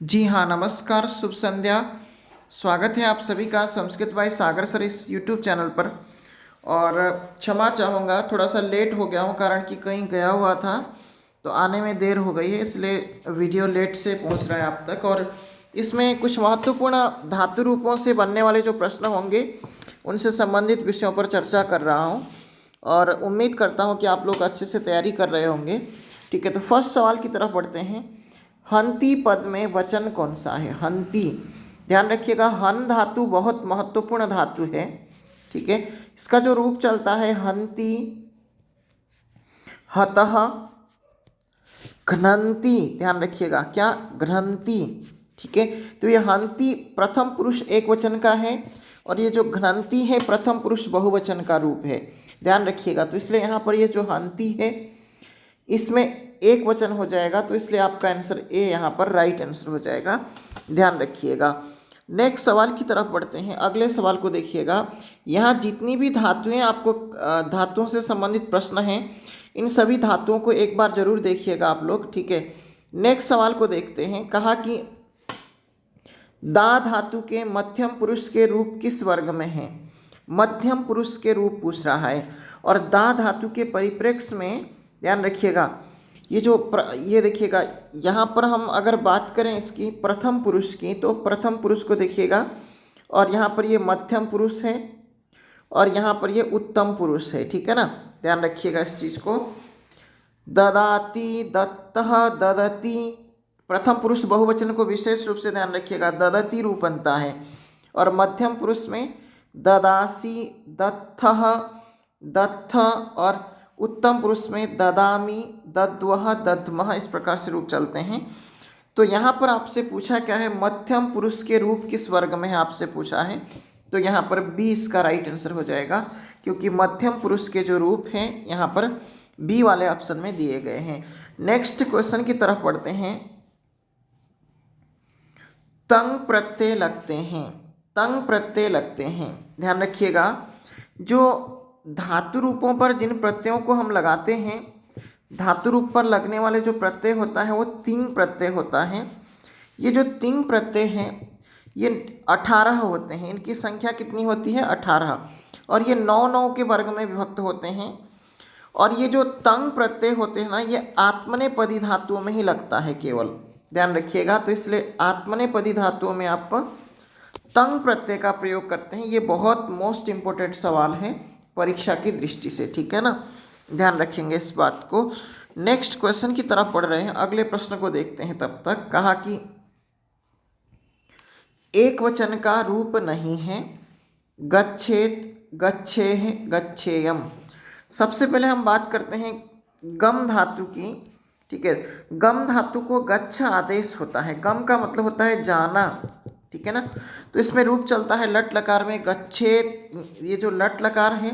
जी हाँ, नमस्कार, शुभ संध्या। स्वागत है आप सभी का संस्कृत बाय सागर सर इस यूट्यूब चैनल पर। और क्षमा चाहूँगा, थोड़ा सा लेट हो गया हूँ कारण कि कहीं गया हुआ था तो आने में देर हो गई है, इसलिए वीडियो लेट से पहुँच रहा है आप तक। और इसमें कुछ महत्वपूर्ण धातु रूपों से बनने वाले जो प्रश्न होंगे उनसे संबंधित विषयों पर चर्चा कर रहा हूँ और उम्मीद करता हूँ कि आप लोग अच्छे से तैयारी कर रहे होंगे। ठीक है, तो फर्स्ट सवाल की तरफ बढ़ते हैं। हंती पद में वचन कौन सा है? हंती, ध्यान रखिएगा, हन धातु बहुत महत्वपूर्ण धातु है। ठीक है, इसका जो रूप चलता है हंती, हतः, घ्नन्ति, ध्यान रखिएगा, क्या? घ्नन्ति। ठीक है, तो ये हंती प्रथम पुरुष एक वचन का है और ये जो घ्नन्ति है प्रथम पुरुष बहुवचन का रूप है, ध्यान रखिएगा। तो इसलिए यहाँ पर ये जो हंती है इसमें एक वचन हो जाएगा, तो इसलिए आपका आंसर ए यहाँ पर राइट आंसर हो जाएगा, ध्यान रखिएगा। नेक्स्ट सवाल की तरफ बढ़ते हैं। अगले सवाल को देखिएगा, यहाँ जितनी भी धातुएं आपको धातुओं से संबंधित प्रश्न हैं, इन सभी धातुओं को एक बार जरूर देखिएगा आप लोग। ठीक है, नेक्स्ट सवाल को देखते हैं। कहा कि दा धातु के मध्यम पुरुष के रूप किस वर्ग में है? मध्यम पुरुष के रूप पूछ रहा है। और दा धातु के परिप्रेक्ष्य में ध्यान रखिएगा, ये देखिएगा, यहाँ पर हम अगर बात करें इसकी प्रथम पुरुष की, तो प्रथम पुरुष को देखिएगा और यहाँ पर ये मध्यम पुरुष है और यहाँ पर ये उत्तम पुरुष है। ठीक है ना, ध्यान रखिएगा इस चीज़ को। ददाति, दत्तः, ददति, प्रथम पुरुष बहुवचन को विशेष रूप से ध्यान रखिएगा, ददति रूप बनता है। और मध्यम पुरुष में ददासी, दत्थः, दत्थ, और उत्तम पुरुष में ददामी, दद्वः, दद्मः, इस प्रकार से रूप चलते हैं। तो यहाँ पर आपसे पूछा क्या है? मध्यम पुरुष के रूप किस वर्ग में है, आपसे पूछा है। तो यहाँ पर बी इसका राइट आंसर हो जाएगा, क्योंकि मध्यम पुरुष के जो रूप हैं यहाँ पर बी वाले ऑप्शन में दिए गए हैं। नेक्स्ट क्वेश्चन की तरफ बढ़ते हैं। तंग प्रत्यय लगते हैं, तंग प्रत्यय लगते हैं, ध्यान रखिएगा। जो धातु रूपों पर जिन प्रत्ययों को हम लगाते हैं, धातु रूप पर लगने वाले जो प्रत्यय होता है वो तिंग प्रत्यय होता है। ये जो तिंग प्रत्यय हैं ये 18 होते हैं। इनकी संख्या कितनी होती है? 18। और ये 9 के वर्ग में विभक्त होते हैं। और ये जो तंग प्रत्यय होते हैं ना, ये आत्मनेपदी धातुओं में ही लगता है केवल, ध्यान रखिएगा। तो इसलिए आत्मनेपदी धातुओं में आप तंग प्रत्यय का प्रयोग करते हैं। ये बहुत मोस्ट इंपॉर्टेंट सवाल है परीक्षा की दृष्टि से, ठीक है ना, ध्यान रखेंगे इस बात को। नेक्स्ट क्वेश्चन की तरफ बढ़ रहे हैं, अगले प्रश्न को देखते हैं। तब तक कहा कि एक वचन का रूप नहीं है, गच्छेत, गच्छेह, गच्छेयम। सबसे पहले हम बात करते हैं गम धातु की। ठीक है, गम धातु को गच्छ आदेश होता है। गम का मतलब होता है जाना, ठीक है ना। तो इसमें रूप चलता है लट लकार में गच्छेत। ये जो लट लकार है,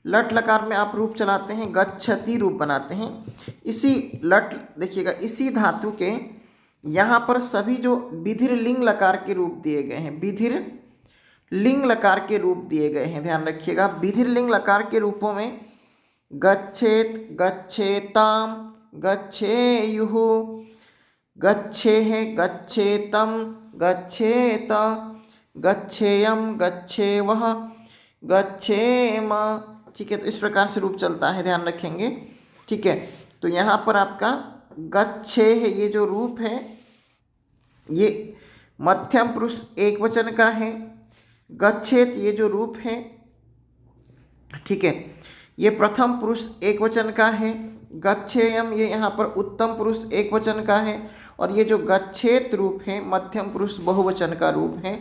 लट लकार में आप रूप चलाते हैं गच्छति रूप बनाते हैं। इसी लट देखिएगा, इसी धातु के यहाँ पर सभी जो विधिर लिंग लकार के रूप दिए गए हैं, विधिर लिंग लकार के रूप दिए गए हैं, ध्यान रखिएगा। विधिर लिंग लकार के रूपों में गच्छेत, गच्छेताम, गच्छेयुः, गच्छेह, गच्छेतम, गच्छेत, गच्छेयम, गच्छेवः, गच्छेम। ठीक है, तो इस प्रकार से रूप चलता है, ध्यान रखेंगे। ठीक है, तो यहाँ पर आपका गच्छेह ये जो रूप है ये मध्यम पुरुष एक वचन का है। गच्छेत ये जो रूप है, ठीक है, ये प्रथम पुरुष एक वचन का है। गच्छेयम ये यहाँ पर उत्तम पुरुष एक वचन का है। और ये जो गच्छेत रूप है मध्यम पुरुष बहुवचन का रूप है,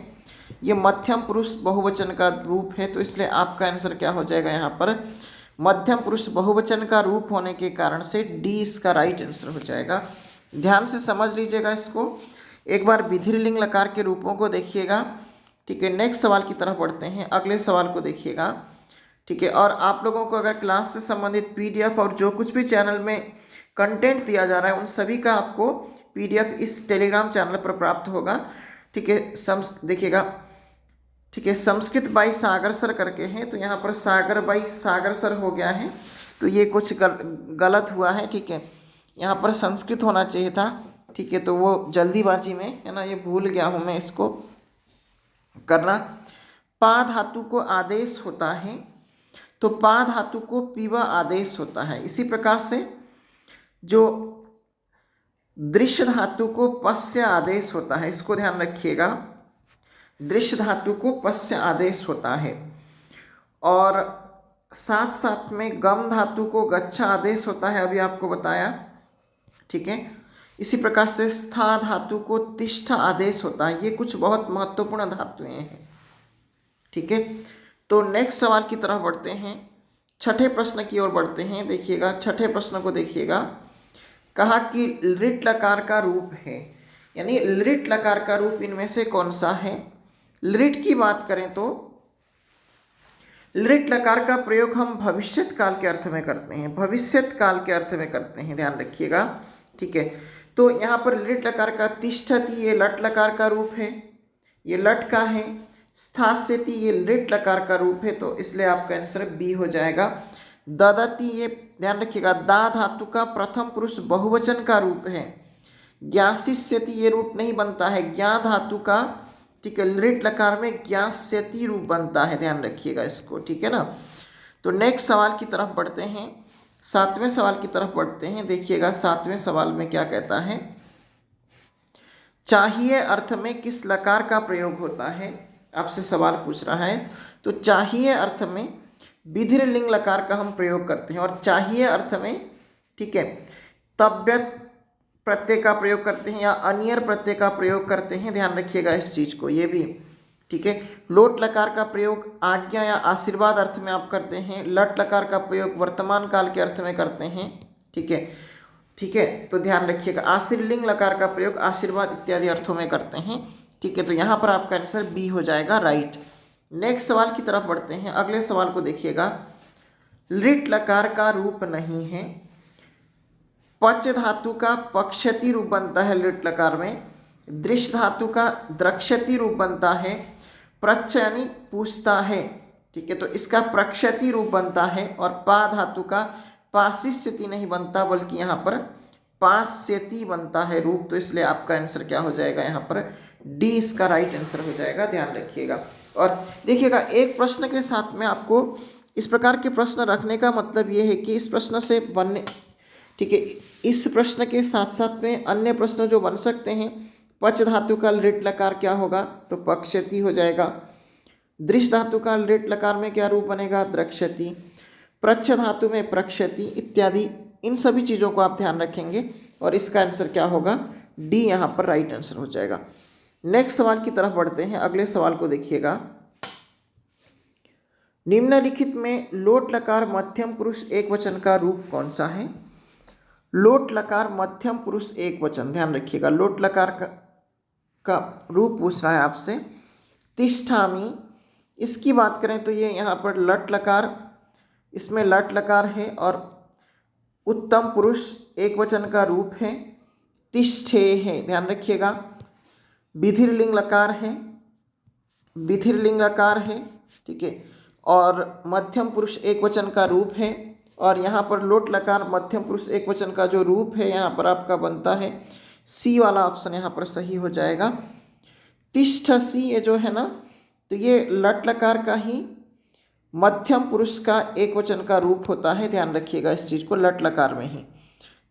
ये मध्यम पुरुष बहुवचन का रूप है। तो इसलिए आपका आंसर क्या हो जाएगा? यहाँ पर मध्यम पुरुष बहुवचन का रूप होने के कारण से डी इसका राइट आंसर हो जाएगा। ध्यान से समझ लीजिएगा इसको, एक बार विधिलिंग लकार के रूपों को देखिएगा। ठीक है, नेक्स्ट सवाल की तरफ बढ़ते हैं, अगले सवाल को देखिएगा। ठीक है, और आप लोगों को अगर क्लास से संबंधित पीडीएफ और जो कुछ भी चैनल में कंटेंट दिया जा रहा है उन सभी का आपको पीडीएफ इस टेलीग्राम चैनल पर प्राप्त होगा। ठीक है, देखिएगा, ठीक है, संस्कृत बाई सागर सर करके हैं, तो यहाँ पर सागर बाई सागर सर हो गया है, तो ये कुछ गलत हुआ है। ठीक है, यहाँ पर संस्कृत होना चाहिए था, ठीक है, तो वो जल्दीबाजी में है ना, ये भूल गया हूँ मैं इसको करना। पा धातु को आदेश होता है तो पा धातु को पीवा आदेश होता है। इसी प्रकार से जो दृश्य धातु को पस्य आदेश होता है, इसको ध्यान रखिएगा, दृश्य धातु को पस्य आदेश होता है। और साथ साथ में गम धातु को गच्छ आदेश होता है, अभी आपको बताया, ठीक है। इसी प्रकार से स्था धातु को तिष्ठ आदेश होता है। ये कुछ बहुत महत्वपूर्ण धातुएं हैं, ठीक है। तो नेक्स्ट सवाल की तरफ बढ़ते हैं, छठे प्रश्न की ओर बढ़ते हैं। देखिएगा, छठे प्रश्न को देखिएगा, कहा कि लृट लकार का रूप है, यानी लृट लकार का रूप इनमें से कौन सा है। लृट की बात करें तो लृट लकार का प्रयोग हम भविष्यत काल के अर्थ में करते हैं, भविष्यत काल के अर्थ में करते हैं, ध्यान रखिएगा, ठीक है। तो यहाँ पर लृट लकार का तिष्ठति, ये लट लकार का रूप है, ये लट का है। स्थास्यति, ये लृट लकार का रूप है, तो इसलिए आपका आंसर बी हो जाएगा। ददति, ये ध्यान रखिएगा, दा धातु का प्रथम पुरुष बहुवचन का रूप है। ज्ञासिष्यति, ये रूप नहीं बनता है, ज्ञा धातु का, ठीक है, लृट लकार में ज्ञास्यति रूप बनता है, ध्यान रखिएगा इसको, ठीक है ना। तो नेक्स्ट सवाल की तरफ बढ़ते हैं, सातवें सवाल की तरफ बढ़ते हैं। देखिएगा, सातवें सवाल में क्या कहता है, चाहिए अर्थ में किस लकार का प्रयोग होता है, आपसे सवाल पूछ रहा है। तो चाहिए अर्थ में विधिर लिंग लकार का हम प्रयोग करते हैं, और चाहिए अर्थ में, ठीक है, तव्यत प्रत्यय का प्रयोग करते हैं या अनियर प्रत्यय का प्रयोग करते हैं, ध्यान रखिएगा इस चीज को, ये भी, ठीक है। लोट लकार का प्रयोग आज्ञा या आशीर्वाद अर्थ में आप करते हैं। लट लकार का प्रयोग वर्तमान काल के अर्थ में करते हैं, ठीक है, ठीक है। तो ध्यान रखिएगा, आशीर्लिंग लकार का प्रयोग आशीर्वाद इत्यादि अर्थों में करते हैं, ठीक है। तो यहाँ पर आपका आंसर बी हो जाएगा, राइट। नेक्स्ट सवाल की तरफ बढ़ते हैं। अगले सवाल को देखिएगा, लृट लकार का रूप नहीं है। पच धातु का पक्षति रूप बनता है लृट लकार में। दृश्य धातु का द्रक्षति रूप बनता है। प्रच्छ यानी पूछता है, ठीक है, तो इसका प्रक्षति रूप बनता है। और पा धातु का पासिष्यति नहीं बनता, बल्कि यहाँ पर पास्यति बनता है रूप। तो इसलिए आपका आंसर क्या हो जाएगा, यहाँ पर डी इसका राइट आंसर हो जाएगा, ध्यान रखिएगा। और देखिएगा, एक प्रश्न के साथ में आपको इस प्रकार के प्रश्न रखने का मतलब ये है कि इस प्रश्न से बनने, ठीक है, इस प्रश्न के साथ साथ में अन्य प्रश्न जो बन सकते हैं। पच धातु का लृट लकार क्या होगा, तो पक्षति हो जाएगा। दृश्य धातु का लृट लकार में क्या रूप बनेगा, द्रक्षति। प्रच्छ धातु में प्रक्षति इत्यादि, इन सभी चीज़ों को आप ध्यान रखेंगे और इसका आंसर क्या होगा, डी यहाँ पर राइट आंसर हो जाएगा। नेक्स्ट सवाल की तरफ बढ़ते हैं। अगले सवाल को देखिएगा, निम्नलिखित में लोट लकार मध्यम पुरुष एक वचन का रूप कौन सा है। लोट लकार मध्यम पुरुष एक वचन, ध्यान रखिएगा, लोट लकार का रूप पूछ रहा है आपसे। तिष्ठामि, इसकी बात करें तो ये यहाँ पर लट लकार, इसमें लट लकार है और उत्तम पुरुष एक वचन का रूप है। तिष्ठे है, ध्यान रखिएगा, विधिर लिंग लकार है, विधिर लिंग लकार है, ठीक है, और मध्यम पुरुष एक वचन का रूप है। और यहाँ पर लोट लकार मध्यम पुरुष एक वचन का जो रूप है यहाँ पर आपका बनता है, सी वाला ऑप्शन यहाँ पर सही हो जाएगा। तिष्ठसी, ये जो है ना, तो ये लट लकार का ही मध्यम पुरुष का एक वचन का रूप होता है, ध्यान रखिएगा इस चीज़ को, लट लकार में ही।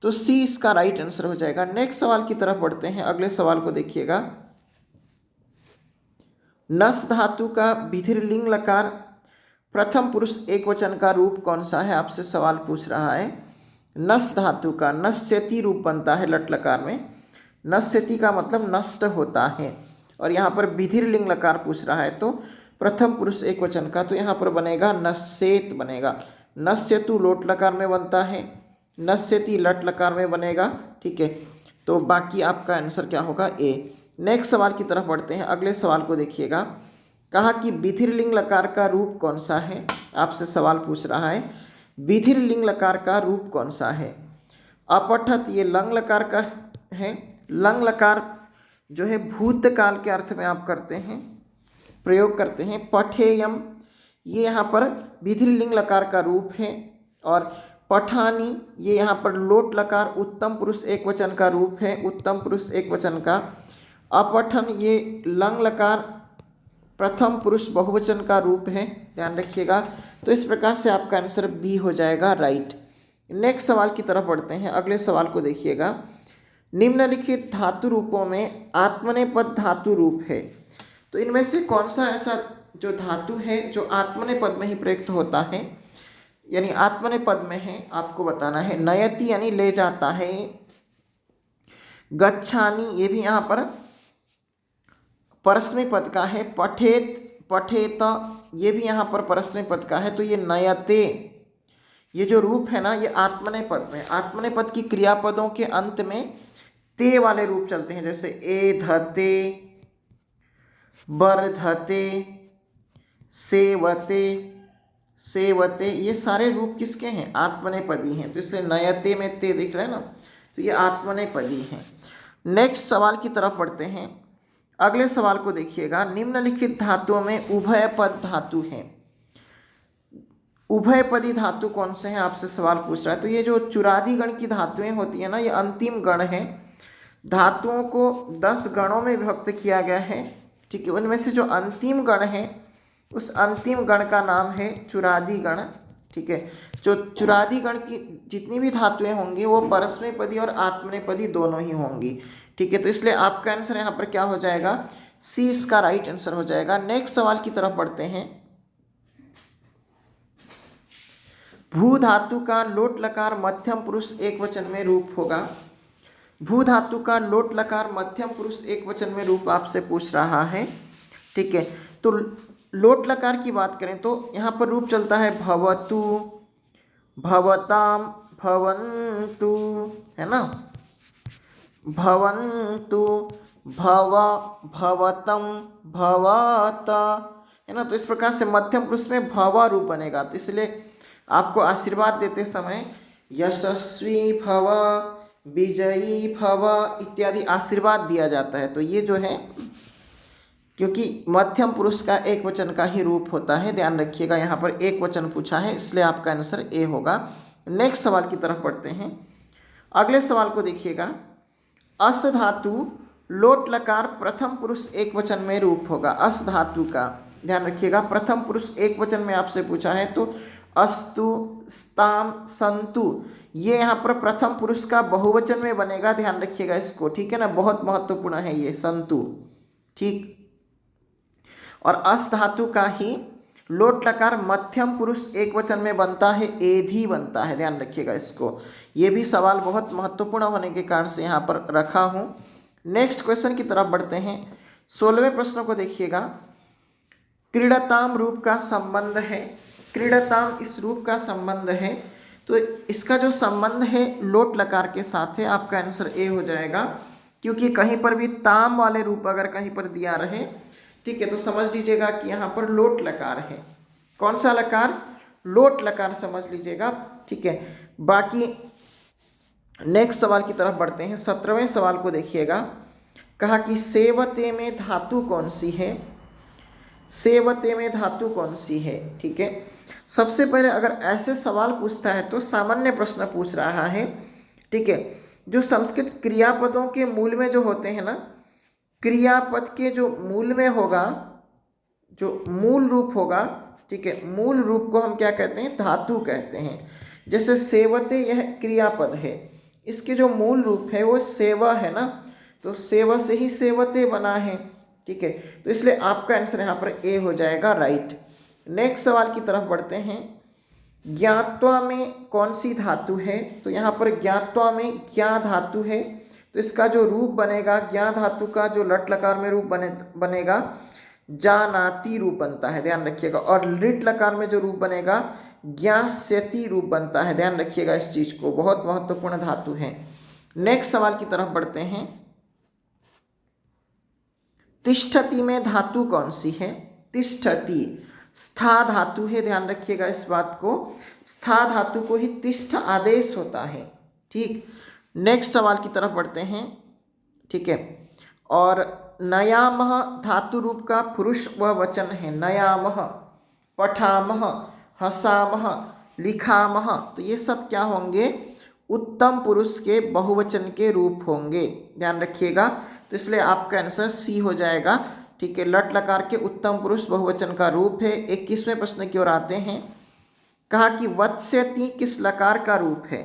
तो सी इसका राइट आंसर हो जाएगा। नेक्स्ट सवाल की तरफ बढ़ते हैं। अगले सवाल को देखिएगा, नस धातु का विधिर लिंग लकार प्रथम पुरुष एक वचन का रूप कौन सा है, आपसे सवाल पूछ रहा है। नस धातु का नश्यति रूप बनता है लट लकार में। नश्यति का मतलब नष्ट होता है, और यहाँ पर विधिर लिंग लकार पूछ रहा है तो प्रथम पुरुष एक वचन का, तो यहाँ पर बनेगा नश्येत बनेगा। नश्यतु लोट लकार में बनता है, नश्यति लट लकार में बनेगा, ठीक है। तो बाकी आपका आंसर क्या होगा, ए। नेक्स्ट सवाल की तरफ बढ़ते हैं। अगले सवाल को देखिएगा, कहा कि विधिर लिंग लकार का रूप कौन सा है, आपसे सवाल पूछ रहा है। विधिर लिंग लकार का रूप कौन सा है। अपठत, ये लंग लकार का है। लंग लकार जो है भूतकाल के अर्थ में आप करते हैं, प्रयोग करते हैं। पठेयम, ये यहाँ पर विधिर लिंग लकार का रूप है। और पठानी, ये यहाँ पर लोट लकार उत्तम पुरुष एक वचन का रूप है, उत्तम पुरुष एक वचन का। अपठन, ये लंग लकार प्रथम पुरुष बहुवचन का रूप है, ध्यान रखिएगा। तो इस प्रकार से आपका आंसर बी हो जाएगा राइट। नेक्स्ट सवाल की तरफ बढ़ते हैं। अगले सवाल को देखिएगा। निम्नलिखित धातु रूपों में आत्मनेपद धातु रूप है, तो इनमें से कौन सा ऐसा जो धातु है जो आत्मनेपद में ही प्रयुक्त होता है, यानी आत्मनेपद में है, आपको बताना है। नयति यानी ले जाता है, गच्छानि ये भी यहाँ पर परस्मै पद का है, पठेत पठेत ये भी यहाँ पर परस्मै पद का है। तो ये नयते, ये जो रूप है ना, ये आत्मनेपद में, आत्मनेपद की क्रियापदों के अंत में ते वाले रूप चलते हैं, जैसे ए धते, बरधते, सेवते, सेवते, ये सारे रूप किसके हैं? आत्मनेपदी हैं। तो इसलिए नयते में ते दिख रहे हैं ना, तो ये आत्मनेपदी हैं। नेक्स्ट सवाल की तरफ बढ़ते हैं। अगले सवाल को देखिएगा। निम्नलिखित धातुओं में उभयपद धातु है, उभयपदी धातु कौन से हैं आपसे सवाल पूछ रहा है। तो ये जो चुरादी गण की धातुएं होती है ना, ये अंतिम गण है। धातुओं को 10 गणों में विभक्त किया गया है, ठीक है। उनमें से जो अंतिम गण है, उस अंतिम गण का नाम है चुरादी गण, ठीक है। जो चुरादी गण की जितनी भी धातुएं होंगी वो परस्मैपदी और आत्मनेपदी दोनों ही होंगी, ठीक है। तो इसलिए आपका आंसर यहाँ पर क्या हो जाएगा? सी इसका राइट आंसर हो जाएगा। नेक्स्ट सवाल की तरफ बढ़ते हैं। भू धातु का लोट लकार मध्यम पुरुष एक वचन में रूप होगा। भू धातु का लोट लकार मध्यम पुरुष एक वचन में रूप आपसे पूछ रहा है, ठीक है। तो लोट लकार की बात करें तो यहाँ पर रूप चलता है भवतु, भवताम, भवन्तु, है ना, भवन्तु, भव, भवतम, भवत, है ना। तो इस प्रकार से मध्यम पुरुष में भव रूप बनेगा। तो इसलिए आपको आशीर्वाद देते समय यशस्वी भव, विजयी भव इत्यादि आशीर्वाद दिया जाता है। तो ये जो है, क्योंकि मध्यम पुरुष का एक वचन का ही रूप होता है, ध्यान रखिएगा। यहाँ पर एक वचन पूछा है, इसलिए आपका आंसर ए होगा। नेक्स्ट सवाल की तरफ बढ़ते हैं। अगले सवाल को देखिएगा। अस धातु लोट लकार प्रथम पुरुष एक वचन में रूप होगा। अस धातु का ध्यान रखिएगा, प्रथम पुरुष एक वचन में आपसे पूछा है, तो अस्तु, स्ताम, संतु, ये यहाँ पर प्रथम पुरुष का बहुवचन में बनेगा, ध्यान रखिएगा इसको, ठीक है ना। बहुत महत्वपूर्ण है ये संतु, ठीक। और अस धातु का ही लोट लकार मध्यम पुरुष एक वचन में बनता है, एधी बनता है, ध्यान रखिएगा इसको। ये भी सवाल बहुत महत्वपूर्ण होने के कारण से यहाँ पर रखा हूँ। नेक्स्ट क्वेश्चन की तरफ बढ़ते हैं। 16वें प्रश्न को देखिएगा। क्रीडताम रूप का संबंध है, क्रीडताम इस रूप का संबंध है, तो इसका जो संबंध है लोट लकार के साथ है। आपका आंसर ए हो जाएगा, क्योंकि कहीं पर भी ताम वाले रूप अगर कहीं पर दिया रहे, ठीक है, तो समझ लीजिएगा कि यहाँ पर लोट लकार है। कौन सा लकार? लोट लकार समझ लीजिएगा, ठीक है। बाकी नेक्स्ट सवाल की तरफ बढ़ते हैं। 17वें सवाल को देखिएगा। कहा कि सेवते में धातु कौन सी है? सेवते में धातु कौन सी है, ठीक है। सबसे पहले अगर ऐसे सवाल पूछता है तो सामान्य प्रश्न पूछ रहा है, ठीक है। जो संस्कृत क्रियापदों के मूल में जो होते हैं ना, क्रियापद के जो मूल में होगा, जो मूल रूप होगा, ठीक है, मूल रूप को हम क्या कहते हैं? धातु कहते हैं। जैसे सेवते, यह क्रियापद है, इसके जो मूल रूप है वो सेवा है ना, तो सेवा से ही सेवते बना है, ठीक है। तो इसलिए आपका आंसर यहाँ पर ए हो जाएगा, राइट। नेक्स्ट सवाल की तरफ बढ़ते हैं। ज्ञात्वा में कौन सी धातु है? तो यहाँ पर ज्ञात्वा में ज्ञा धातु है, तो इसका जो रूप बनेगा, ज्ञा धातु का जो लट लकार में रूप बनेगा जानाति रूप बनता है, ध्यान रखिएगा। और लिट लकार में जो रूप बनेगा ज्ञास्यति रूप बनता है, ध्यान रखिएगा इस चीज को, बहुत महत्वपूर्ण धातु है। नेक्स्ट सवाल की तरफ बढ़ते हैं। तिष्ठति में धातु कौन सी है? तिष्ठति स्था धातु है, ध्यान रखिएगा इस बात को। स्था धातु को ही तिष्ठ आदेश होता है, ठीक। नेक्स्ट सवाल की तरफ बढ़ते हैं, ठीक है। और नयामह धातु रूप का पुरुष व वचन है। नयामह, पठामह, हसामह, लिखामः, तो ये सब क्या होंगे, उत्तम पुरुष के बहुवचन के रूप होंगे, ध्यान रखिएगा। तो इसलिए आपका आंसर सी हो जाएगा। ठीक है, लट लकार के उत्तम पुरुष बहुवचन का रूप है। 21वें प्रश्न की ओर आते हैं। कहा कि वत्स्यति किस लकार का रूप है।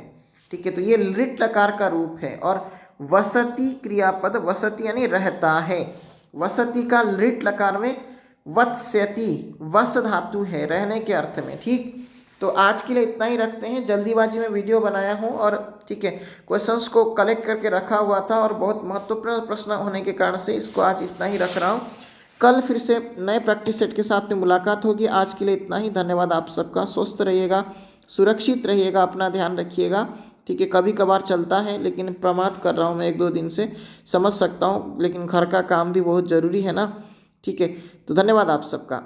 ठीक है, तो ये लिट लकार का रूप है। और वसति क्रियापद, वसति यानी रहता है, वसति का लिट लकार में वत्स्यति वस धातु है, रहने के अर्थ में। ठीक, तो आज के लिए इतना ही रखते हैं। जल्दीबाजी में वीडियो बनाया हूँ और ठीक है, क्वेश्चंस को कलेक्ट करके रखा हुआ था और बहुत महत्वपूर्ण प्रश्न होने के कारण से इसको आज इतना ही रख रहा हूँ। कल फिर से नए प्रैक्टिस सेट के साथ में मुलाकात होगी। आज के लिए इतना ही। धन्यवाद आप सबका। स्वस्थ रहिएगा, सुरक्षित रहिएगा, अपना ध्यान रखिएगा। ठीक है, कभी कभार चलता है लेकिन प्रमाद कर रहा हूँ मैं 1-2 दिन से, समझ सकता हूँ, लेकिन घर का काम भी बहुत ज़रूरी है ना। ठीक है, तो धन्यवाद आप सबका।